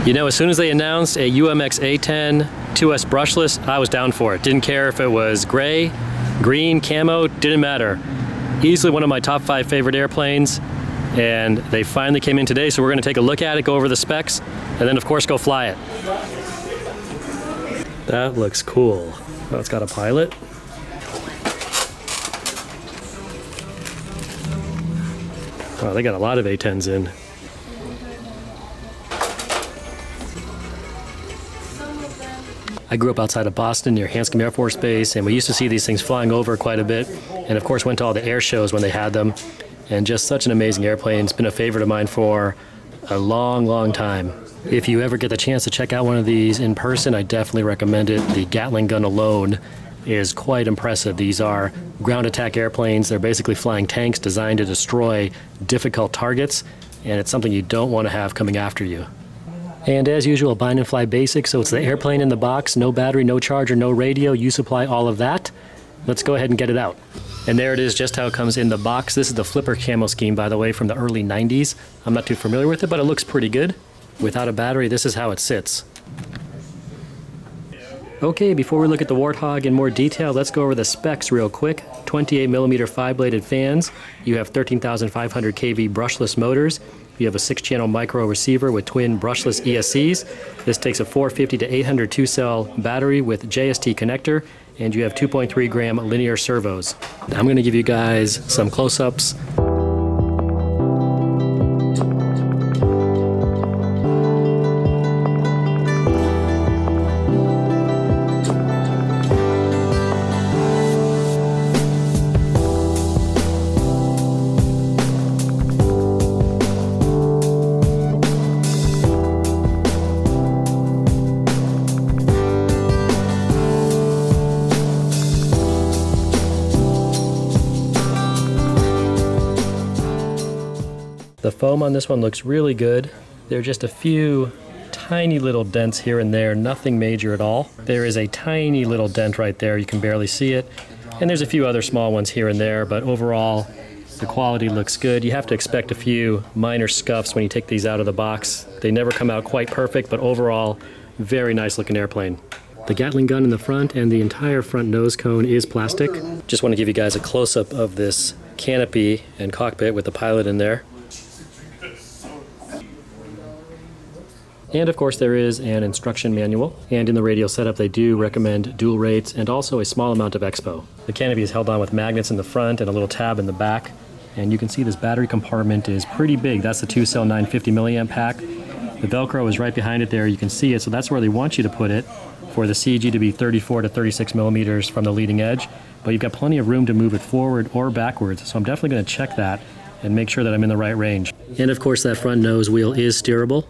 You know, as soon as they announced a UMX A-10 2S brushless, I was down for it. Didn't care if it was gray, green, camo, didn't matter. Easily one of my top 5 favorite airplanes, and they finally came in today, so we're gonna take a look at it, go over the specs, and then of course go fly it. That looks cool. Oh, it's got a pilot. Wow, they got a lot of A-10s in. I grew up outside of Boston near Hanscom Air Force Base, and we used to see these things flying over quite a bit, and of course went to all the air shows when they had them, and just such an amazing airplane. It's been a favorite of mine for a long, long time. If you ever get the chance to check out one of these in person, I definitely recommend it. The Gatling gun alone is quite impressive. These are ground attack airplanes. They're basically flying tanks designed to destroy difficult targets, and it's something you don't want to have coming after you. And as usual, bind and fly basics, so it's the airplane in the box, no battery, no charger, no radio, you supply all of that. Let's go ahead and get it out. And there it is, just how it comes in the box. This is the flipper camo scheme, by the way, from the early 90s. I'm not too familiar with it, but it looks pretty good. Without a battery, this is how it sits. Okay, before we look at the Warthog in more detail, let's go over the specs real quick. 28mm 5-bladed fans. You have 13,500 kV brushless motors. You have a 6-channel micro receiver with twin brushless ESCs. This takes a 450 to 800 2-cell battery with JST connector, and you have 2.3 gram linear servos. I'm going to give you guys some close-ups. The foam on this one looks really good. There are just a few tiny little dents here and there, nothing major at all. There is a tiny little dent right there, you can barely see it. And there's a few other small ones here and there, but overall the quality looks good. You have to expect a few minor scuffs when you take these out of the box. They never come out quite perfect, but overall, very nice looking airplane. The Gatling gun in the front and the entire front nose cone is plastic. Just want to give you guys a close-up of this canopy and cockpit with the pilot in there. And of course there is an instruction manual, and in the radio setup they do recommend dual rates and also a small amount of expo. The canopy is held on with magnets in the front and a little tab in the back, and you can see this battery compartment is pretty big. That's the 2-cell 950 milliamp pack. The Velcro is right behind it there, you can see it, so that's where they want you to put it for the CG to be 34 to 36 millimeters from the leading edge, but you've got plenty of room to move it forward or backwards, so I'm definitely going to check that and make sure that I'm in the right range. And of course that front nose wheel is steerable.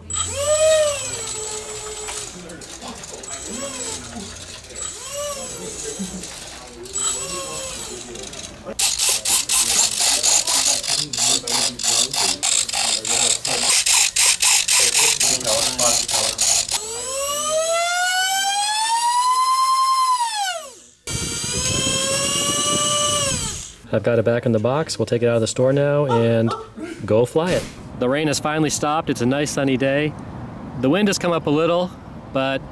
I've got it back in the box. We'll take it out of the store now and go fly it. The rain has finally stopped. It's a nice sunny day. The wind has come up a little, but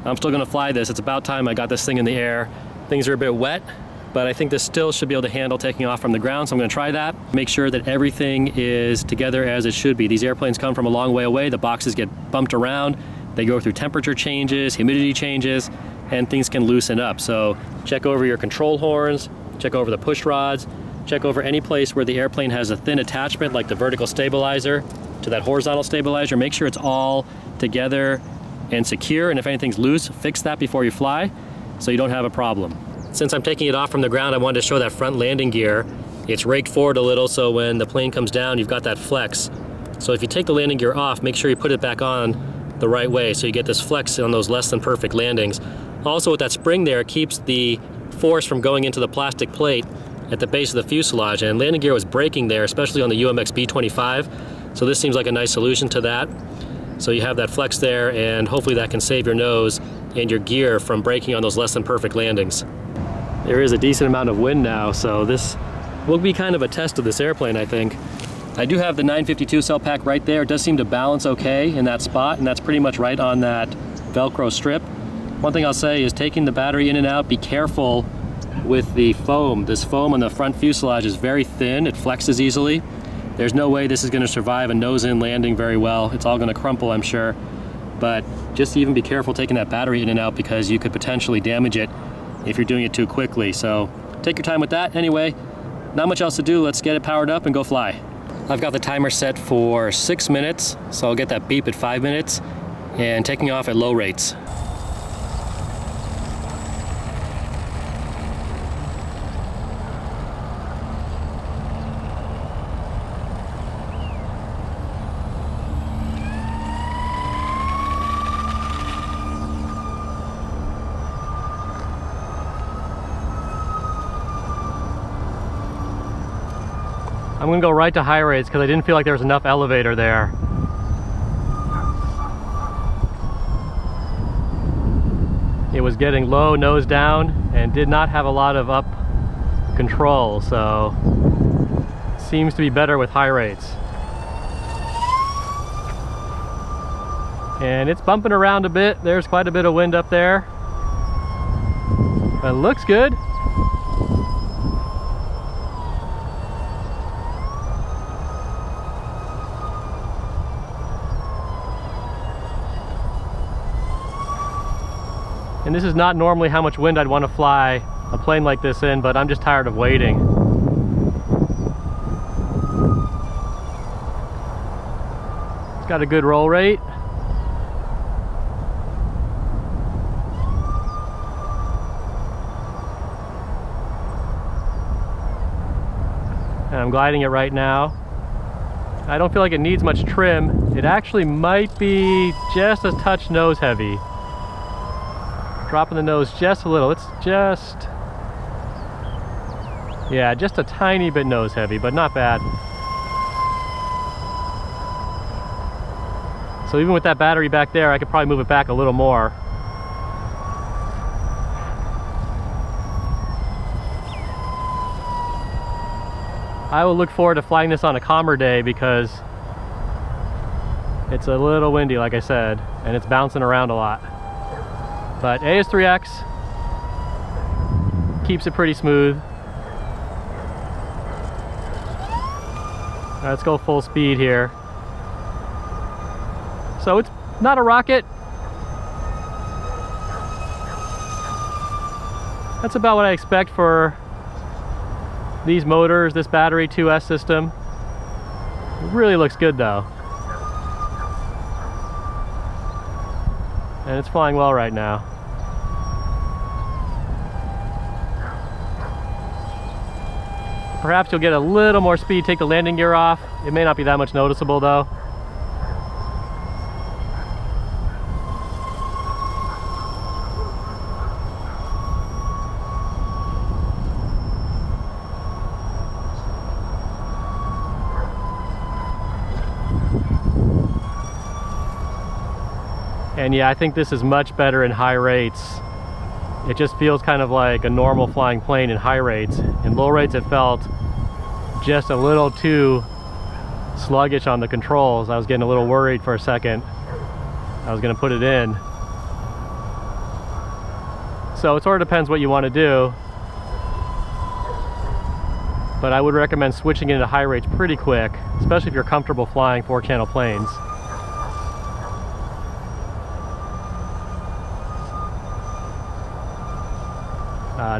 I'm still gonna fly this. It's about time I got this thing in the air. Things are a bit wet, but I think this still should be able to handle taking off from the ground, so I'm gonna try that. Make sure that everything is together as it should be. These airplanes come from a long way away. The boxes get bumped around. They go through temperature changes, humidity changes, and things can loosen up. So check over your control horns, check over the push rods, check over any place where the airplane has a thin attachment like the vertical stabilizer to that horizontal stabilizer. Make sure it's all together and secure, and if anything's loose, fix that before you fly so you don't have a problem. Since I'm taking it off from the ground, I wanted to show that front landing gear. It's raked forward a little, so when the plane comes down, you've got that flex. So if you take the landing gear off, make sure you put it back on the right way so you get this flex on those less than perfect landings. Also with that spring there, it keeps the force from going into the plastic plate at the base of the fuselage, and landing gear was breaking there, especially on the UMX B25, so this seems like a nice solution to that. So you have that flex there, and hopefully that can save your nose and your gear from breaking on those less than perfect landings. There is a decent amount of wind now, so this will be kind of a test of this airplane, I think. I do have the 952 cell pack right there. It does seem to balance okay in that spot, and that's pretty much right on that Velcro strip. One thing I'll say is taking the battery in and out, be careful with the foam. This foam on the front fuselage is very thin. It flexes easily. There's no way this is going to survive a nose-in landing very well. It's all going to crumple, I'm sure. But just even be careful taking that battery in and out because you could potentially damage it if you're doing it too quickly. So take your time with that. Anyway, not much else to do. Let's get it powered up and go fly. I've got the timer set for 6 minutes, so I'll get that beep at 5 minutes and taking off at low rates. I'm gonna go right to high rates because I didn't feel like there was enough elevator there. It was getting low, nose down, and did not have a lot of up control, so seems to be better with high rates. And it's bumping around a bit. There's quite a bit of wind up there. But it looks good. And this is not normally how much wind I'd want to fly a plane like this in, but I'm just tired of waiting. It's got a good roll rate. And I'm gliding it right now. I don't feel like it needs much trim. It actually might be just a touch nose heavy. Dropping the nose just a little. It's just, yeah, just a tiny bit nose heavy, but not bad. So even with that battery back there, I could probably move it back a little more. I will look forward to flying this on a calmer day because it's a little windy, like I said, and it's bouncing around a lot. But AS3X keeps it pretty smooth. All right, let's go full speed here. So it's not a rocket. That's about what I expect for these motors, this battery 2S system. It really looks good though. And it's flying well right now. Perhaps you'll get a little more speed, take the landing gear off. It may not be that much noticeable though. And yeah, I think this is much better in high rates. It just feels kind of like a normal flying plane in high rates. In low rates it felt just a little too sluggish on the controls. I was getting a little worried for a second. I was gonna put it in. So it sort of depends what you want to do. But I would recommend switching into high rates pretty quick, especially if you're comfortable flying 4-channel planes.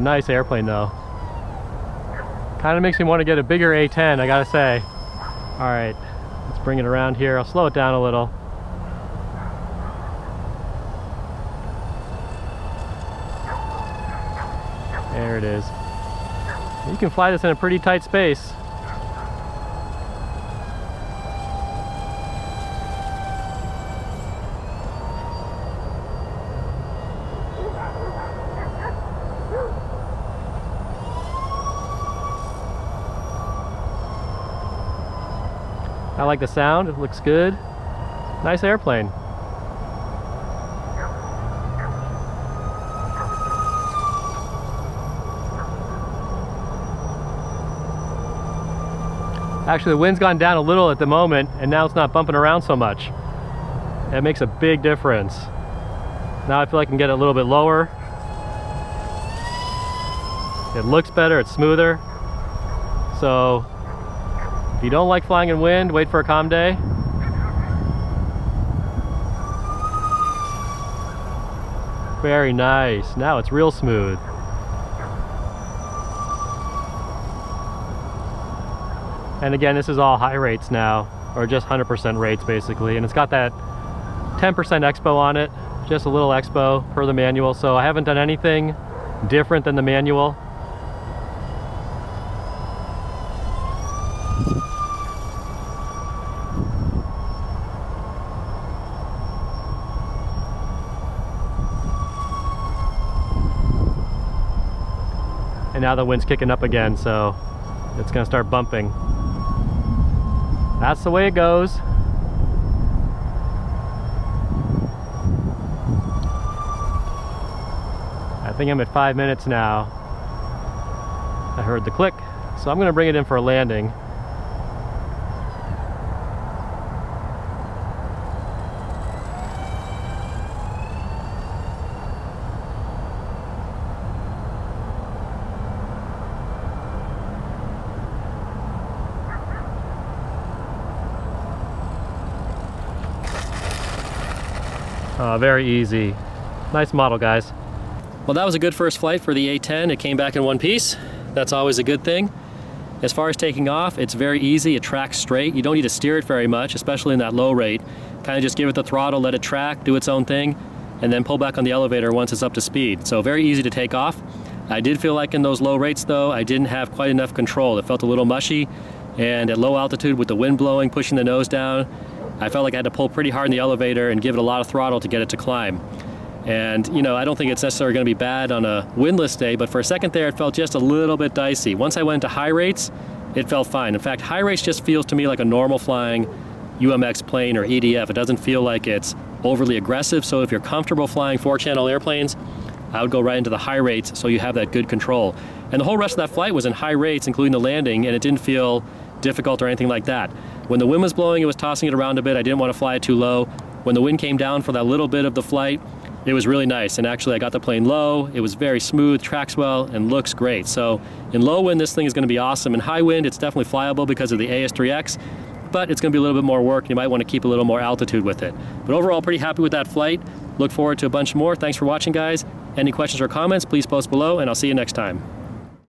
Nice airplane though. Kind of makes me want to get a bigger A-10, I gotta say. Alright, let's bring it around here. I'll slow it down a little. There it is. You can fly this in a pretty tight space. I like the sound, it looks good. Nice airplane. Actually, the wind's gone down a little at the moment, and now it's not bumping around so much. It makes a big difference. Now I feel I can get it a little bit lower. It looks better, it's smoother. So, if you don't like flying in wind, wait for a calm day. Very nice. Now it's real smooth. And again, this is all high rates now, or just 100% rates basically. And it's got that 10% expo on it, just a little expo per the manual. So I haven't done anything different than the manual. And now the wind's kicking up again, so it's gonna start bumping. That's the way it goes. I think I'm at 5 minutes now. I heard the click, so I'm gonna bring it in for a landing. Very easy. Nice model, guys. Well, that was a good first flight for the A-10. It came back in one piece. That's always a good thing. As far as taking off, it's very easy. It tracks straight. You don't need to steer it very much, especially in that low rate. Kind of just give it the throttle, let it track, do its own thing, and then pull back on the elevator once it's up to speed. So very easy to take off. I did feel like in those low rates, though, I didn't have quite enough control. It felt a little mushy, and at low altitude with the wind blowing, pushing the nose down, I felt like I had to pull pretty hard in the elevator and give it a lot of throttle to get it to climb. And, you know, I don't think it's necessarily going to be bad on a windless day, but for a second there, it felt just a little bit dicey. Once I went into high rates, it felt fine. In fact, high rates just feels to me like a normal flying UMX plane or EDF. It doesn't feel like it's overly aggressive, so if you're comfortable flying 4-channel airplanes, I would go right into the high rates so you have that good control. And the whole rest of that flight was in high rates, including the landing, and it didn't feel difficult or anything like that. When the wind was blowing, it was tossing it around a bit. I didn't want to fly it too low. When the wind came down for that little bit of the flight, it was really nice. And actually, I got the plane low. It was very smooth, tracks well, and looks great. So in low wind, this thing is going to be awesome. In high wind, it's definitely flyable because of the AS3X, but it's going to be a little bit more work. You might want to keep a little more altitude with it. But overall, pretty happy with that flight. Look forward to a bunch more. Thanks for watching, guys. Any questions or comments, please post below, and I'll see you next time.